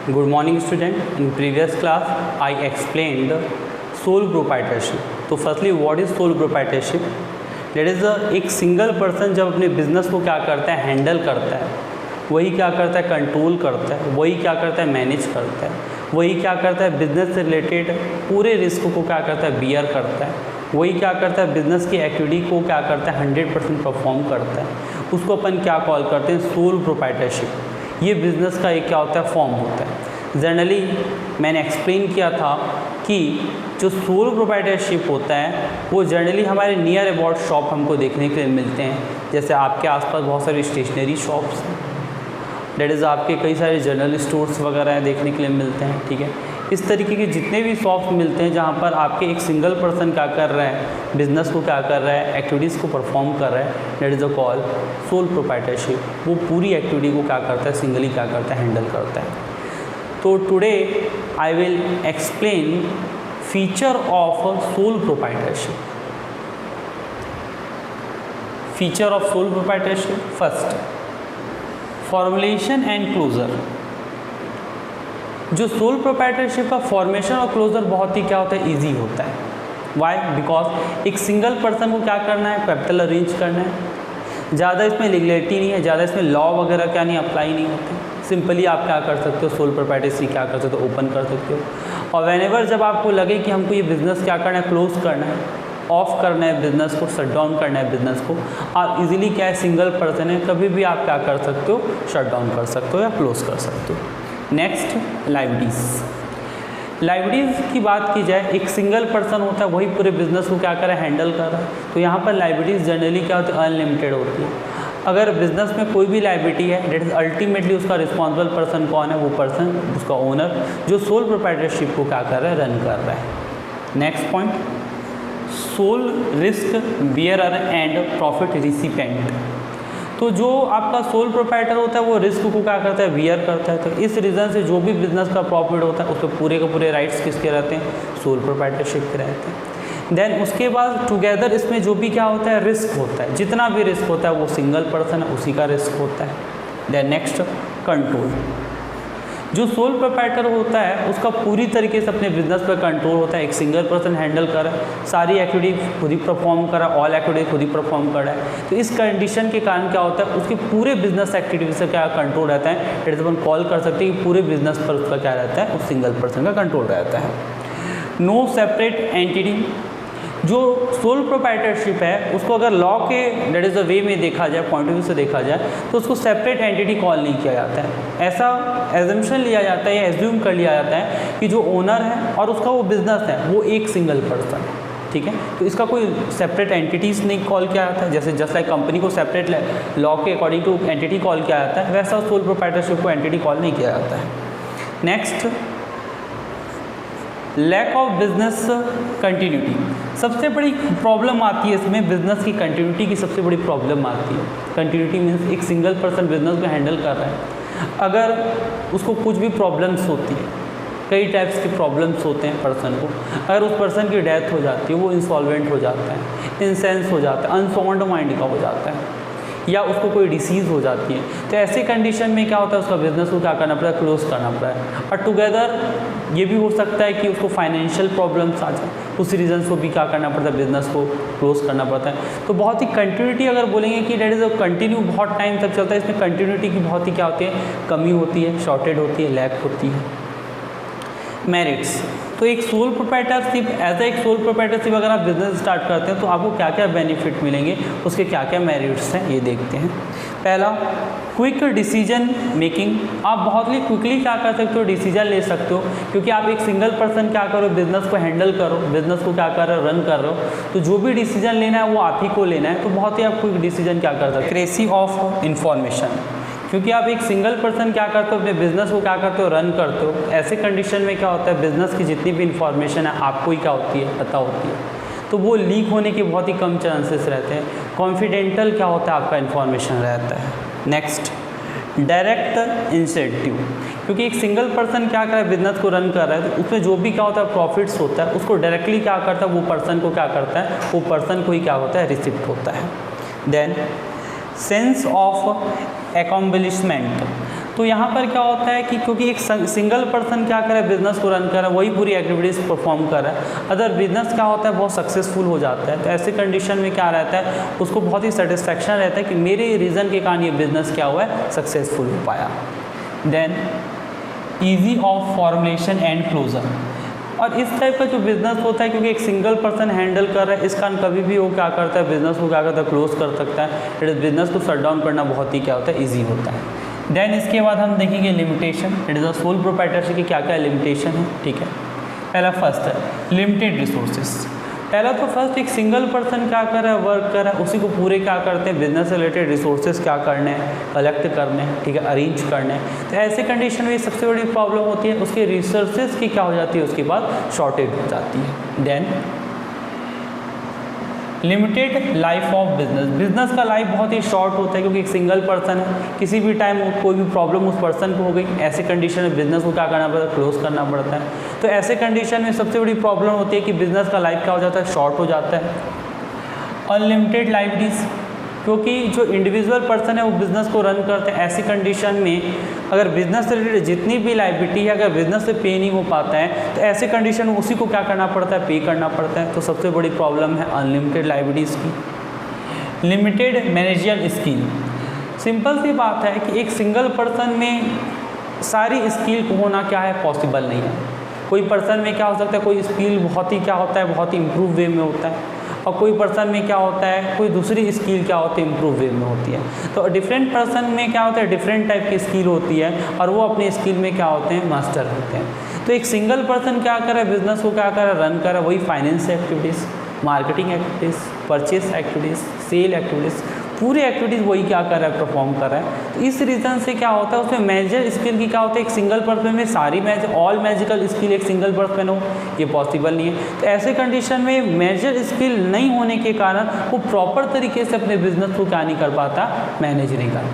Good morning student. In previous class I explained sole proprietorship. तो firstly what is sole proprietorship? That is एक single person जब अपने business को क्या करता है, हैंडल करता है, वही क्या करता है, कंट्रोल करता है, वही क्या करता है, मैनेज करता है, वही क्या करता है, बिजनेस से रिलेटेड पूरे रिस्क को क्या करता है, बियर करता है, वही क्या करता है, बिजनेस की एक्टिविटी को क्या करता है, 100% परफॉर्म करता है, उसको अपन क्या कॉल करते हैं, सोल प्रोप्राइटरशिप। ये बिज़नेस का एक क्या होता है, फॉर्म होता है। जनरली मैंने एक्सप्लेन किया था कि जो सोल प्रोप्राइटरशिप होता है वो जनरली हमारे नियर अबाउट शॉप हमको देखने के लिए मिलते हैं। जैसे आपके आसपास बहुत सारी स्टेशनरी शॉप्स हैं, डेट इज़ आपके कई सारे जनरल स्टोर्स वगैरह देखने के लिए मिलते हैं, ठीक है। इस तरीके के जितने भी शॉप्स मिलते हैं जहाँ पर आपके एक सिंगल पर्सन क्या कर रहा है, बिजनेस को क्या कर रहा है, एक्टिविटीज़ को परफॉर्म कर रहा है, that is a call sole proprietorship. वो पूरी एक्टिविटी को क्या करता है, सिंगली क्या करता है, हैंडल करता है। तो today I will explain feature of sole proprietorship. Feature of sole proprietorship, first formulation and closure. जो सोल प्रोप्राइटरशिप का फॉर्मेशन और क्लोजर बहुत ही क्या होता है, इजी होता है। वाई? बिकॉज एक सिंगल पर्सन को क्या करना है, कैपिटल अरेंज करना है। ज़्यादा इसमें लीगलिटी नहीं है, ज़्यादा इसमें लॉ वगैरह क्या नहीं अप्लाई नहीं होते। सिंपली आप क्या कर सकते हो, सोल प्रोप्राइटरशिप क्या कर सकते हो, ओपन कर सकते हो। और व्हेनेवर जब आपको लगे कि हमको ये बिज़नेस क्या करना है, क्लोज करना है, ऑफ करना है बिज़नेस को, शट डाउन करना है बिज़नेस को, आप इजीली क्या है, सिंगल पर्सन है, कभी भी आप क्या कर सकते हो, शट डाउन कर सकते हो या क्लोज कर सकते हो। Next, liabilities. लाइबिलिटीज़ की बात की जाए, एक सिंगल पर्सन होता है, वही पूरे बिजनेस को क्या कर रहा है, हैंडल कर रहा है। तो यहाँ पर लाइबिलिटीज़ जनरली क्या होती है, अनलिमिटेड होती है। अगर बिजनेस में कोई भी लाइबिलिटी है, डेट इज अल्टीमेटली उसका रिस्पॉन्सिबल पर्सन कौन है, वो पर्सन, उसका ओनर, जो सोल प्रोप्राइटरशिप को क्या कर रहा है, रन कर रहा है। Next point, sole risk bearer and profit recipient. तो जो आपका सोल प्रोप्राइटर होता है वो रिस्क को क्या करता है, बियर करता है। तो इस रीज़न से जो भी बिजनेस का प्रॉफिट होता है उसके पूरे के पूरे राइट्स किसके रहते हैं, सोल प्रोप्राइटरशिप के रहते हैं। देन उसके बाद टुगेदर इसमें जो भी क्या होता है, रिस्क होता है, जितना भी रिस्क होता है वो सिंगल पर्सन है उसी का रिस्क होता है। Then next, control. जो सोल प्रोप्राइटर होता है उसका पूरी तरीके से अपने बिजनेस पर कंट्रोल होता है। एक सिंगल पर्सन हैंडल कर रहा है, सारी एक्टिविटी खुद ही परफॉर्म कर रहा है, ऑल एक्टिविटी खुद ही परफॉर्म कर रहा है। तो इस कंडीशन के कारण क्या होता है, उसके पूरे बिजनेस एक्टिविटी से क्या कंट्रोल रहता है, डेट इज अपन कॉल कर सकते हैं कि पूरे बिजनेस पर उसका क्या रहता है, उस सिंगल पर्सन का कंट्रोल रहता है। No separate entity. जो सोल प्रोप्राइटरशिप है उसको अगर लॉ के डेट इज़ द वे में देखा जाए, पॉइंट ऑफ व्यू से देखा जाए, तो उसको सेपरेट एंटिटी कॉल नहीं किया जाता है। ऐसा एजम्पशन लिया जाता है या एज्यूम कर लिया जाता है कि जो ओनर है और उसका वो बिजनेस है वो एक सिंगल पर्सन है, ठीक है। तो इसका कोई सेपरेट एंटिटीज़ नहीं कॉल किया जाता है। जैसे जस्ट लाइक कंपनी को सेपरेट लॉ के अकॉर्डिंग टू एंटिटी कॉल किया जाता है, वैसा सोल प्रोप्राइटरशिप को एंटिटी कॉल नहीं किया जाता है। Next, lack of business continuity. सबसे बड़ी प्रॉब्लम आती है इसमें, बिजनेस की कंटिन्यूटी की सबसे बड़ी प्रॉब्लम आती है। कंटिन्यूटी मीन्स एक सिंगल पर्सन बिजनेस को हैंडल कर रहा है, अगर उसको कुछ भी प्रॉब्लम्स होती है, कई टाइप्स की प्रॉब्लम्स होते हैं पर्सन को, अगर उस पर्सन की डेथ हो जाती है, वो इंसॉल्वेंट हो जाता है, इंसेंस हो जाता है, अनसाउंड माइंड का हो जाता है, या उसको कोई डिसीज़ हो जाती है, तो ऐसे कंडीशन में क्या होता है, उसका बिजनेस को क्या करना पड़ता है, क्लोज करना पड़ता है। और टुगेदर ये भी हो सकता है कि उसको फाइनेंशियल प्रॉब्लम्स आ जाए, उस रीज़न को भी क्या करना पड़ता है, बिजनेस को क्लोज करना पड़ता है। तो बहुत ही कंटिन्यूटी अगर बोलेंगे कि डेट इज़ अ कंटिन्यू बहुत टाइम तक चलता है, इसमें कंटिन्यूटी की बहुत ही क्या होती है, कमी होती है, शॉर्टेज होती है, लैक होती है। मेरिट्स। तो एक सोल प्रोप्राइटरशिप, एज एक सोल प्रोप्राइटरशिप अगर आप बिजनेस स्टार्ट करते हैं तो आपको क्या क्या बेनिफिट मिलेंगे, उसके क्या क्या मेरिट्स हैं, ये देखते हैं। पहला, क्विक डिसीजन मेकिंग। आप बहुत ही क्विकली क्या कर सकते हो, डिसीजन ले सकते हो, क्योंकि आप एक सिंगल पर्सन क्या करो, बिजनेस को हैंडल करो, बिजनेस को क्या कर रहे हो, रन कर रहे हो। तो जो भी डिसीजन लेना है वो आप ही को लेना है, तो बहुत ही आप क्विक डिसीजन क्या कर सकते हो। एक्यूरेसी ऑफ इंफॉर्मेशन, क्योंकि आप एक सिंगल पर्सन क्या करते हो, अपने बिजनेस को क्या करते हो, रन करते हो। ऐसे कंडीशन में क्या होता है, बिजनेस की जितनी भी इंफॉर्मेशन है आपको ही क्या होती है, पता होती है, तो वो लीक होने के बहुत ही कम चांसेस रहते हैं। कॉन्फिडेंटल क्या होता है, आपका इन्फॉर्मेशन रहता है। नेक्स्ट, डायरेक्ट इंसेंटिव, क्योंकि एक सिंगल पर्सन क्या कर रहा है, बिजनेस को रन कर रहा है, तो उसमें जो भी क्या होता है, प्रॉफिट्स होता है, उसको डायरेक्टली क्या करता है, वो पर्सन को क्या करता है, वो पर्सन को ही क्या होता है, रिसिप्ट होता है। देन सेंस ऑफ एकम्प्लिशमेंट, तो यहाँ पर क्या होता है कि क्योंकि एक सिंगल पर्सन क्या कर रहा है, बिजनेस को रन कर रहा है, वही पूरी एक्टिविटीज़ परफॉर्म कर रहा है, अदर बिजनेस क्या होता है बहुत सक्सेसफुल हो जाता है। तो ऐसे कंडीशन में क्या रहता है, उसको बहुत ही सेटिस्फैक्शन रहता है कि मेरे रीज़न के कारण ये बिजनेस क्या हुआ है, सक्सेसफुल हो पाया। Then easy of formulation and closure, और इस टाइप का जो बिज़नेस होता है क्योंकि एक सिंगल पर्सन हैंडल कर रहा है, इस कारण कभी भी वो क्या करता है, बिज़नेस को क्या करता है, क्लोज कर सकता है। इट इज़ बिजनेस को शट डाउन करना बहुत ही क्या होता है, ईजी होता है। देन इसके बाद हम देखेंगे limitation. It is a sole proprietorship की क्या क्या लिमिटेशन है, ठीक है। पहला फर्स्ट है लिमिटेड रिसोर्सेज। पहला तो फर्स्ट एक सिंगल पर्सन क्या कर रहा है, वर्क कर रहा है, उसी को पूरे क्या करते हैं, बिजनेस से रिलेटेड रिसोर्सेज क्या करने हैं, कलेक्ट करने हैं, ठीक है, अरेंज करने हैं। तो ऐसे कंडीशन में सबसे बड़ी प्रॉब्लम होती है उसके रिसोर्सेज की क्या हो जाती है, उसके बाद शॉर्टेज हो जाती है। Then limited life of business. Business का लाइफ बहुत ही शॉर्ट होता है क्योंकि एक सिंगल पर्सन है, किसी भी टाइम कोई भी प्रॉब्लम उस पर्सन को हो गई, ऐसे कंडीशन में बिजनेस को क्या करना पड़ता है, क्लोज करना पड़ता है। तो ऐसे कंडीशन में सबसे बड़ी प्रॉब्लम होती है कि बिजनेस का लाइफ क्या हो जाता है, शॉर्ट हो जाता है। अनलिमिटेड लाइबिलिटीज, क्योंकि जो इंडिविजुअल पर्सन है वो बिज़नेस को रन करते हैं, ऐसी कंडीशन में अगर बिज़नेस से रिलेटेड जितनी भी लाइबिलिटी है अगर बिज़नेस से पे नहीं हो पाता है तो ऐसे कंडीशन में उसी को क्या करना पड़ता है, पे करना पड़ता है। तो सबसे बड़ी प्रॉब्लम है अनलिमिटेड लाइबिलिटीज़ की। लिमिटेड मैनेजरियल स्किल, सिंपल सी बात है कि एक सिंगल पर्सन में सारी स्किल को होना क्या है, पॉसिबल नहीं है। कोई पर्सन में क्या हो सकता है, कोई स्किल बहुत ही क्या होता है, बहुत ही इम्प्रूव वे में होता है, और कोई पर्सन में क्या होता है, कोई दूसरी स्किल क्या होती है, इम्प्रूव वे में होती है। तो डिफरेंट पर्सन में क्या होता है, डिफरेंट टाइप की स्किल होती है और वो अपनी स्किल में क्या होते हैं, मास्टर होते हैं। तो एक सिंगल पर्सन क्या करे, बिजनेस को क्या करे, रन करे, वही finance activities, marketing activities, purchase activities, sale activities, पूरी एक्टिविटीज़ वही क्या कर रहा है, परफॉर्म कर रहा है। तो इस रीज़न से क्या होता है, उसमें मैनेजर स्किल की क्या होता है, एक सिंगल पर्सन में सारी ऑल मैजिकल स्किल एक सिंगल पर्सन हो, ये पॉसिबल नहीं है। तो ऐसे कंडीशन में मैनेजर स्किल नहीं होने के कारण वो प्रॉपर तरीके से अपने बिजनेस को क्या नहीं कर पाता, मैनेज नहीं कर पाता।